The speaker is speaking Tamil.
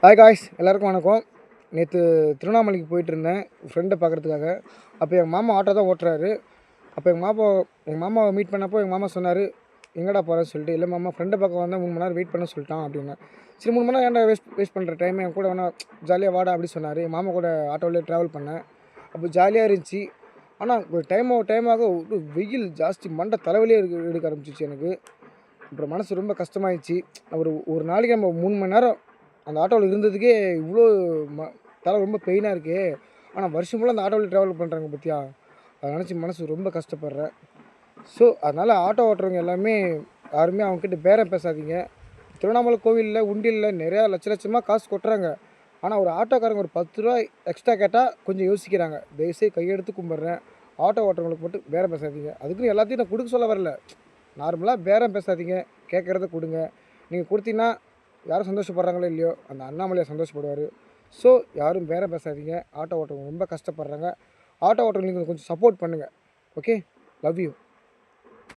ஹாய் காய்ஸ், எல்லாருக்கும் வணக்கம். நேற்று திருவண்ணாமலைக்கு போயிட்டுருந்தேன் ஃப்ரெண்டை பார்க்குறதுக்காக. அப்போ எங்கள் மாமா ஆட்டோ தான் ஓட்டுறாரு. அப்போ எங்கள் மாமாவை மீட் பண்ணப்போ எங்கள் மாமா சொன்னார், எங்கடா போகிறேன்னு சொல்லிட்டு. இல்லை மாமா, ஃப்ரெண்டை பார்க்க வந்தால் 3 மணி நேரம் வெயிட் பண்ண சொல்லிட்டான் அப்படின்னேன். சரி, 3 மணி நேரம் ஏன்டா வேஸ்ட் பண்ணுற டைம், என் கூட வேணா ஜாலியாக வாடா அப்படி சொன்னார். என் மாமா கூட ஆட்டோவிலே ட்ராவல் பண்ணேன். அப்போ ஜாலியாக இருந்துச்சு. ஆனால் ஒரு டைமாக ஒரு வெயில் ஜாஸ்தி, மண்டை தலைவலியே எடுக்க ஆரம்பிச்சிச்சு எனக்கு. அப்புறம் மனசு ரொம்ப கஷ்டமாயிடுச்சு. ஒரு நாளைக்கு நம்ம 3 மணி நேரம் அந்த ஆட்டோவில் இருந்ததுக்கே இவ்வளோ தலை ரொம்ப பெயினாக இருக்கே. ஆனால் வருஷம் ஃபுல்லாக அந்த ஆட்டோவில் ட்ராவல் பண்ணுறாங்க பார்த்தியா, அதை நினச்சி மனசு ரொம்ப கஷ்டப்படுறேன். ஸோ அதனால் ஆட்டோ ஓட்டுறவங்க யாருமே அவங்கக்கிட்ட பேரம் பேசாதீங்க. திருவண்ணாமலை கோவிலில் உண்டியலில் நிறையா லட்சமாக காசு கொட்டுறாங்க. ஆனால் ஒரு ஆட்டோக்காரங்க ஒரு 10 ரூபா எக்ஸ்ட்ரா கேட்டால் கொஞ்சம் யோசிக்கிறாங்க. தயவுசெய்து கையெடுத்து கும்பிட்றேன், ஆட்டோ ஓட்டுறவங்களுக்கு மட்டும் பேரம் பேசாதீங்க. அதுக்குன்னு எல்லாத்தையும் நான் கொடுக்க சொல்ல வரல. நார்மலாக பேரம் பேசாதீங்க, கேட்குறத கொடுங்க. நீங்கள் கொடுத்தீங்கன்னா யாரும் சந்தோஷப்படுறாங்களோ இல்லையோ, அந்த அண்ணாமலையார் சந்தோஷப்படுவார். ஸோ யாரும் பேரம் பேசாதீங்க. ஆட்டோ ஓட்டுறவங்க ரொம்ப கஷ்டப்படுறாங்க. ஆட்டோ ஓட்டுறவங்களுக்கு கொஞ்சம் சப்போர்ட் பண்ணுங்கள். Okay, love you.